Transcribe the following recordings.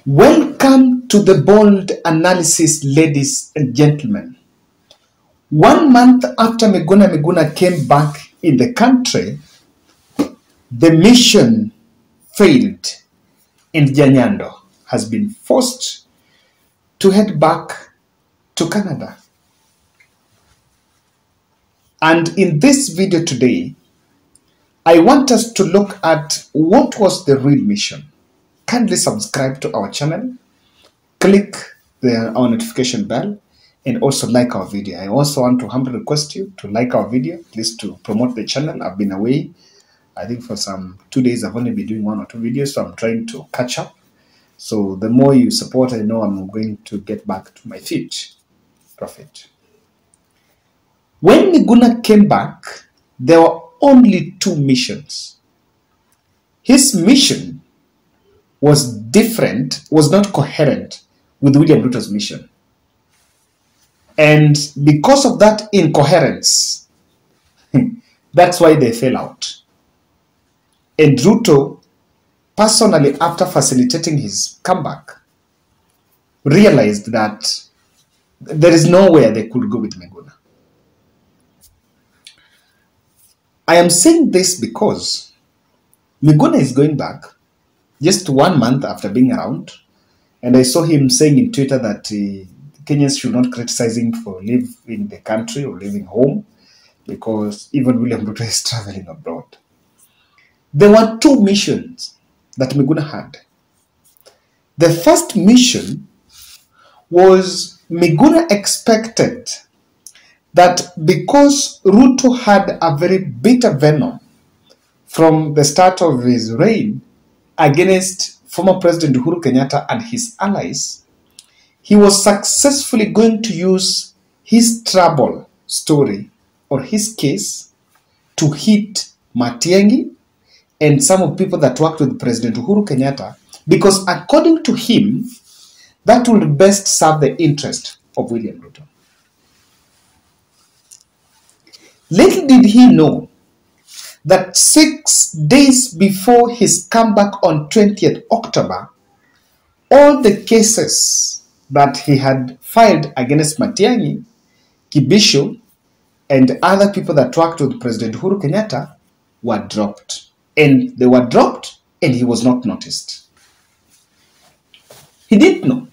Welcome to the bold analysis, ladies and gentlemen. 1 month after Miguna came back in the country, the mission failed and Janyando has been forced to head back to Canada. And in this video today, I want us to look at what was the real mission. Kindly subscribe to our channel, click our notification bell, and also like our video. I also want to humbly request you to like our video, please, to promote the channel. I've been away. I think for some 2 days I've only been doing 1 or 2 videos, so I'm trying to catch up. So the more you support, I know I'm going to get back to my feet. Profit. When Miguna came back, there were only 2 missions. His mission was different, was not coherent with William Ruto's mission. And because of that incoherence, that's why they fell out. And Ruto, personally, after facilitating his comeback, realized that there is nowhere they could go with Miguna. I am saying this because Miguna is going back just 1 month after being around, and I saw him saying in Twitter that Kenyans should not criticize him for leaving the country or leaving home, because even William Ruto is traveling abroad. There were 2 missions that Miguna had. The first mission was Miguna expected that because Ruto had a very bitter venom from the start of his reign against former President Uhuru Kenyatta and his allies, he was successfully going to use his trouble story or his case to hit Matiang'i and some of the people that worked with President Uhuru Kenyatta, because according to him, that would best serve the interest of William Ruto. Little did he know that 6 days before his comeback on 20th October, all the cases that he had filed against Matiang'i, Kibisho, and other people that worked with President Uhuru Kenyatta were dropped. And they were dropped and he was not noticed. He didn't know.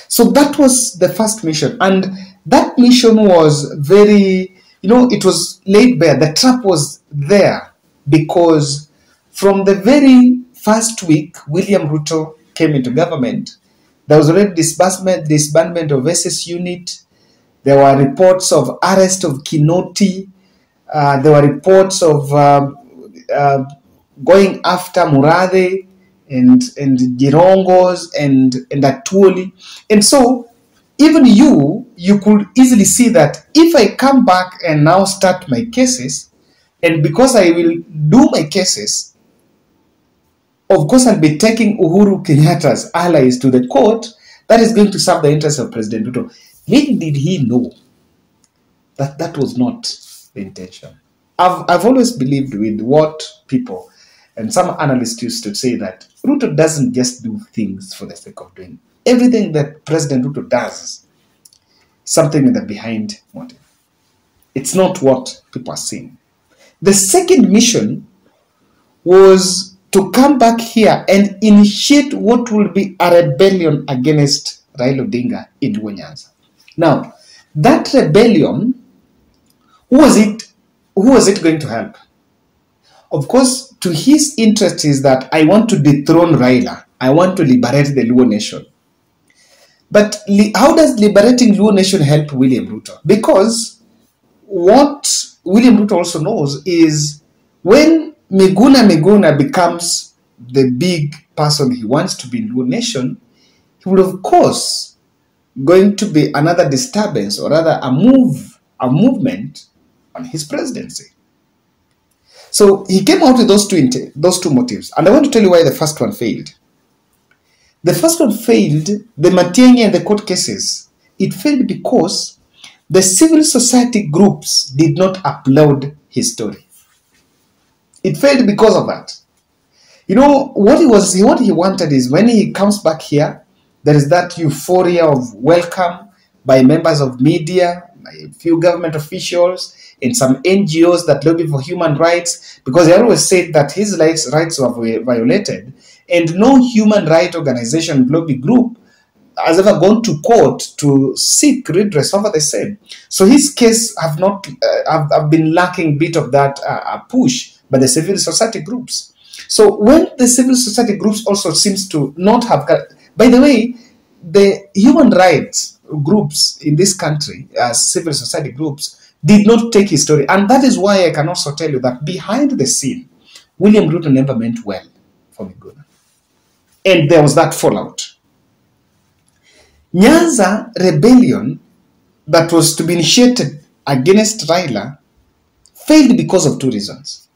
So that was the first mission. And that mission was very, it was laid bare. The trap was there because from the very first week William Ruto came into government, there was already disbandment of SS unit. There were reports of arrest of Kinoti. There were reports of going after Murathe and Girongos and Atuoli. And so even you could easily see that if I come back and now start my cases, and because I will do my cases, of course I'll be taking Uhuru Kenyatta's allies to the court, that is going to serve the interests of President Ruto. Little did he know that that was not the intention. I've always believed with what people and some analysts used to say, that Ruto doesn't just do things for the sake of doing. Everything that President Ruto does, something in the behind motive. It's not what people are saying. The second mission was to come back here and initiate what will be a rebellion against Raila Odinga in Nyanza. Now, that rebellion, who was it going to help? Of course, to his interest is that I want to dethrone Raila. I want to liberate the Luo nation. But how does liberating Luo nation help William Ruto? Because what William Ruto also knows is when Miguna becomes the big person he wants to be in Luo nation, he will of course going to be another disturbance, or rather a movement on his presidency. So he came out with those two motives. And I want to tell you why the first one failed. The first one failed, the Matiang'i and the court cases. It failed because the civil society groups did not upload his story. It failed because of that. You know, what he wanted is when he comes back here, there is that euphoria of welcome by members of media, by a few government officials, and some NGOs that lobby for human rights, because they always said that his rights were violated, and no human rights organization, lobby group, has ever gone to court to seek redress over the same. So his case have been lacking bit of that push by the civil society groups. So when the civil society groups also seems to not have, by the way, the human rights groups in this country, as civil society groups, did not take his story. And that is why I can also tell you that behind the scene, William Ruto never meant well for Miguna. And there was that fallout. Nyanza rebellion that was to be initiated against Raila failed because of two reasons.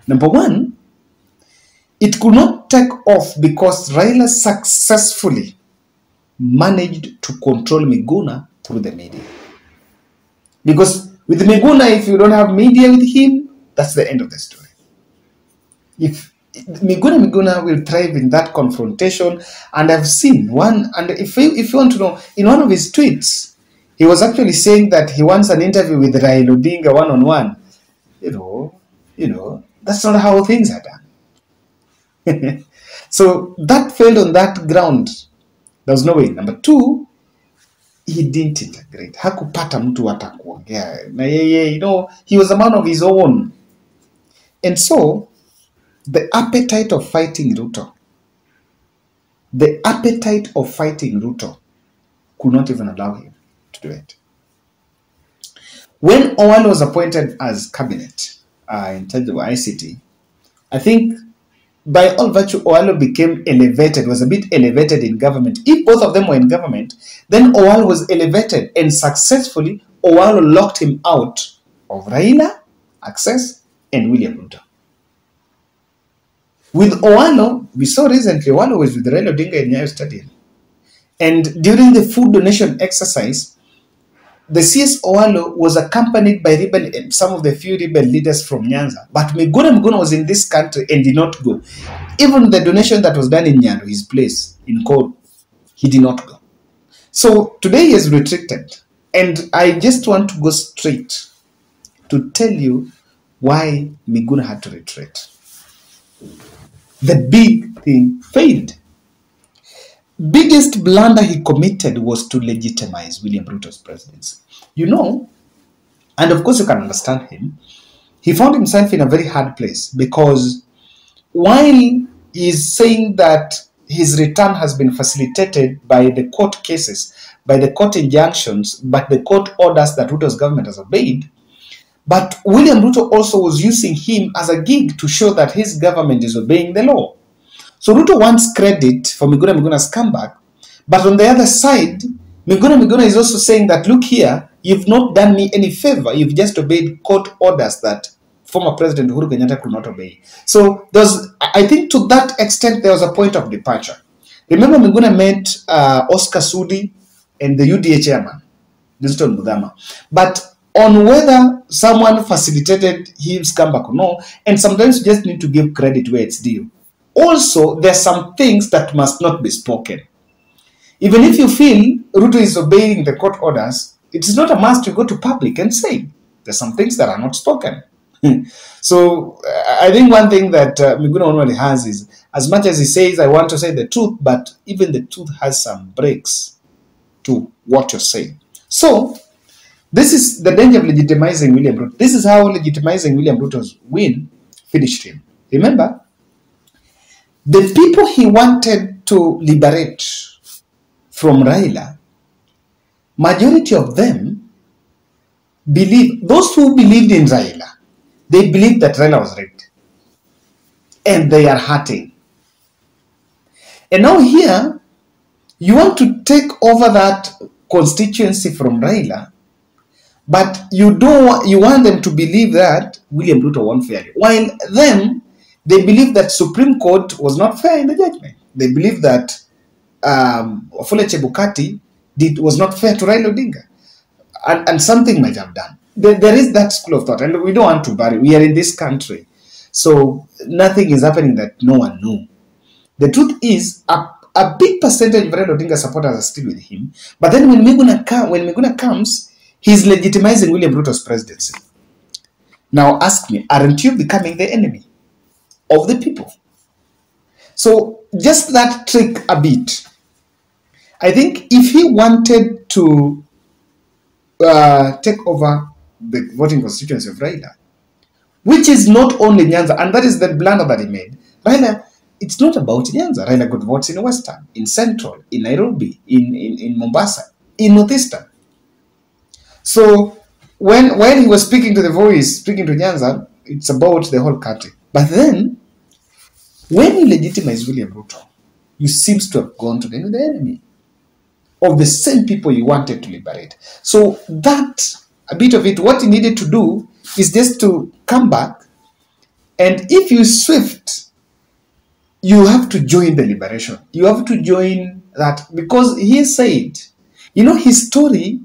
Number one, it could not take off because Raila successfully managed to control Miguna through the media. Because with Miguna, if you don't have media with him, that's the end of the story. If Miguna will thrive in that confrontation, and I've seen one, and if you want to know, in one of his tweets, he was actually saying that he wants an interview with Raila Odinga one-on-one. You know, that's not how things are done. So that failed on that ground. There was no way. Number two, he didn't integrate. Hakupata mtu hata kuongea. Na yeye, he was a man of his own. And so, the appetite of fighting Ruto could not even allow him to do it. When Owalo was appointed as cabinet in charge of ICT, I think by all virtue, Owalo became elevated, was a bit elevated in government. If both of them were in government, then Owalo was elevated, and successfully Owalo locked him out of Raila, Access, and William Ruto. With Owalo, we saw recently, Owalo was with Raila Odinga in Nyayo Stadium. And during the food donation exercise, the CS Owalo was accompanied by some of the few rebel leaders from Nyanza. But Miguna was in this country and did not go. Even the donation that was done in Nyando, his place, in Kod, he did not go. So today he has retreated. And I just want to go straight to tell you why Miguna had to retreat. The big thing failed. Biggest blunder he committed was to legitimize William Ruto's presidency. And of course you can understand him, he found himself in a very hard place, because while he's saying that his return has been facilitated by the court cases, by the court injunctions, by the court orders that Ruto's government has obeyed, but William Ruto also was using him as a gig to show that his government is obeying the law. So Ruto wants credit for Miguna's comeback, but on the other side, Miguna is also saying that, look here, you've not done me any favor, you've just obeyed court orders that former President Uhuru Kenyatta could not obey. So I think to that extent there was a point of departure. Remember, Miguna met Oscar Sudi and the UDA chairman, Liston Budama. But on whether someone facilitated his comeback or no, and sometimes you just need to give credit where it's due. Also, there are some things that must not be spoken. Even if you feel Ruto is obeying the court orders, it is not a must to go to public and say. There's some things that are not spoken. So, I think one thing that Miguna normally has is, as much as he says, I want to say the truth, but even the truth has some breaks to what you're saying. So, this is the danger of legitimizing William Ruto. This is how legitimizing William Ruto's win finished him. Remember, the people he wanted to liberate from Raila, majority of them those who believed in Raila, they believed that Raila was rigged. And they are hurting. And now here, you want to take over that constituency from Raila, but you want them to believe that William Ruto won fairly. While them, they believe that Supreme Court was not fair in the judgment. They believe that Wafula Chebukati was not fair to Raila Odinga. And something might have done. There is that school of thought, and we don't want to bury. We are in this country. So nothing is happening that no one knew. The truth is, a big percentage of Raila Odinga supporters are still with him. But then when Miguna comes, he's legitimizing William Ruto's presidency. Now ask me, aren't you becoming the enemy of the people? So just that trick a bit. I think if he wanted to take over the voting constituency of Raila, which is not only Nyanza, and that is the blunder that he made. Raila, it's not about Nyanza. Raila got votes in Western, in Central, in Nairobi, in Mombasa, in Northeastern. So when he was speaking to The Voice, speaking to Nyanza, it's about the whole country. But then, when you legitimize William Ruto, you seem to have gone to the enemy of the same people you wanted to liberate. So that, a bit of it, what he needed to do is just to come back, and if you swift, you have to join the liberation. You have to join that, because he said, his story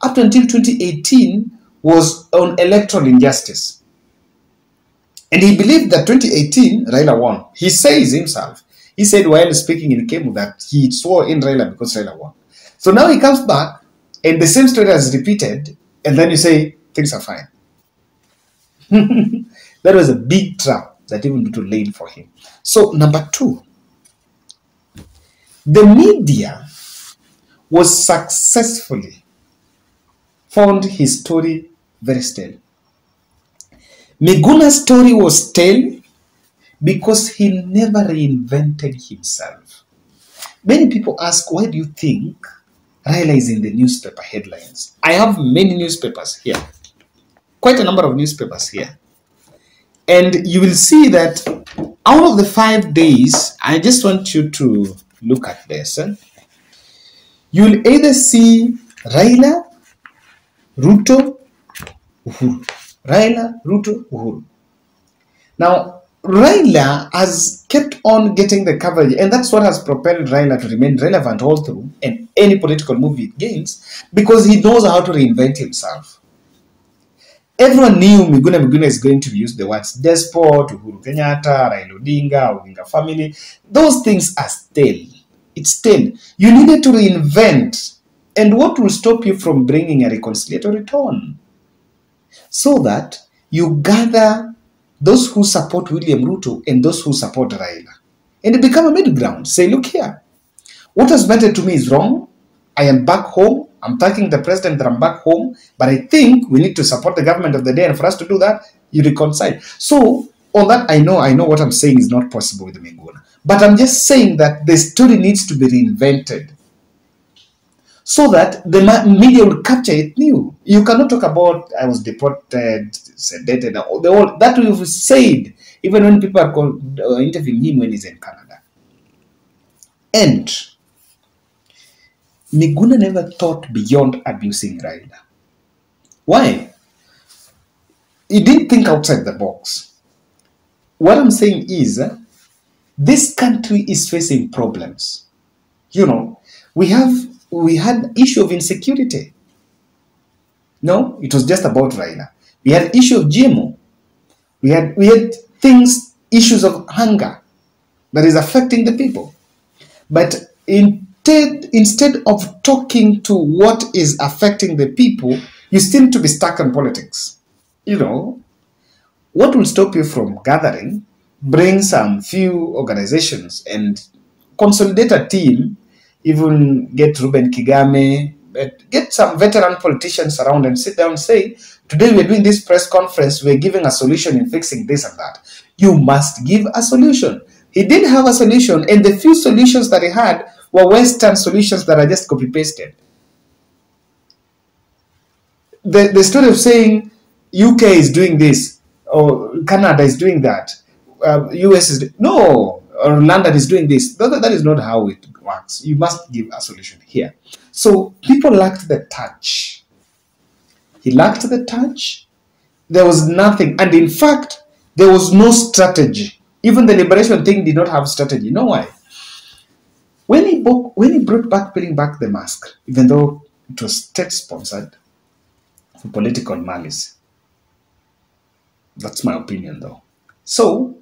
up until 2018 was on electoral injustice. And he believed that 2018, Raila won. He says himself, he said while speaking in Kemu that he swore in Raila because Raila won. So now he comes back, and the same story is repeated, and then you say, things are fine. That was a big trap that even Ruto laid for him. So number two, the media was successfully found his story very stale. Miguna's story was stale because he never reinvented himself. Many people ask, why do you think Raila is in the newspaper headlines? I have many newspapers here, quite a number of newspapers here. And you will see that out of the 5 days, I just want you to look at this. You'll either see Raila, Ruto, Uhuru. Raila, Ruto, Uhuru. Now, Raila has kept on getting the coverage, and that's what has propelled Raila to remain relevant all through and any political move he gains, because he knows how to reinvent himself. Everyone knew Miguna is going to use the words despot, Uhuru Kenyatta, Raila Odinga, Odinga family. Those things are stale. It's stale. You needed to reinvent. And what will stop you from bringing a reconciliatory tone? So that you gather those who support William Ruto and those who support Raila. And it become a middle ground. Say, look here, what has mattered to me is wrong. I am back home. I'm thanking the president that I'm back home. But I think we need to support the government of the day. And for us to do that, you reconcile. So on that, I know what I'm saying is not possible with Miguna. But I'm just saying that the story needs to be reinvented, so that the media will capture it new. You cannot talk about, I was deported, sedated, all that we've said, even when people are interviewing him when he's in Canada. And Miguna never thought beyond abusing Raila. Why? He didn't think outside the box. What I'm saying is, this country is facing problems. We had issue of insecurity. No, it was just about Raila. We had issue of GMO. We had issues of hunger that is affecting the people. But instead of talking to what is affecting the people, you seem to be stuck in politics. What will stop you from gathering, bring some few organizations and consolidate a team, even get Ruben Kigame, get some veteran politicians around and sit down and say, today we're doing this press conference, we're giving a solution in fixing this and that. You must give a solution. He didn't have a solution, and the few solutions that he had were Western solutions that are just copy-pasted. The story of saying UK is doing this, or Canada is doing that, US is no, or London is doing this. That is not how it works. You must give a solution here. So people lacked the touch. He lacked the touch. There was nothing, and in fact, there was no strategy. Even the liberation thing did not have strategy. You know why? When he brought back peeling back the mask, even though it was state-sponsored for political malice. That's my opinion, though. So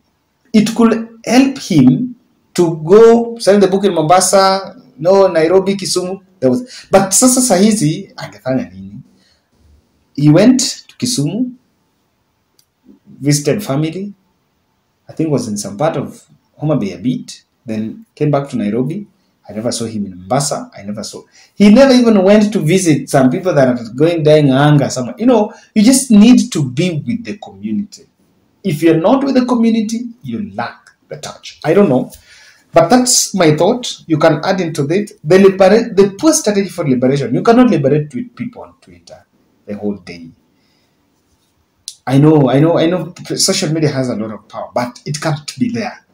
it could help him to go sell the book in Mombasa, no Nairobi, Kisumu. There was, but sasa sahizi angefanya nini? He went to Kisumu, visited family. I think was in some part of Homa Bay a bit. Then came back to Nairobi. I never saw him in Mombasa. I never saw. He never even went to visit some people that are going dying of hunger somewhere. You know, you just need to be with the community. If you're not with the community, you lack the touch. I don't know. But that's my thought. You can add into that the poor strategy for liberation. You cannot liberate people on Twitter the whole day. I know social media has a lot of power, but it can't be there.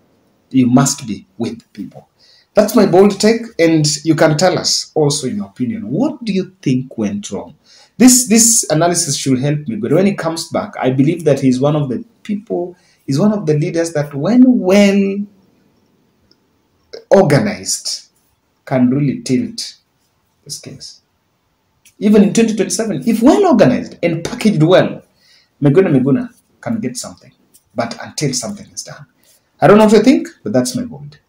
You must be with people. That's my bold take, and you can tell us also in your opinion, what do you think went wrong? This analysis should help me, but when he comes back, I believe that he's one of the people, he's one of the leaders that when well organized can really tilt the scales. Even in 2027, if well organized and packaged well, Miguna can get something. But until something is done. I don't know what you think, but that's my vote.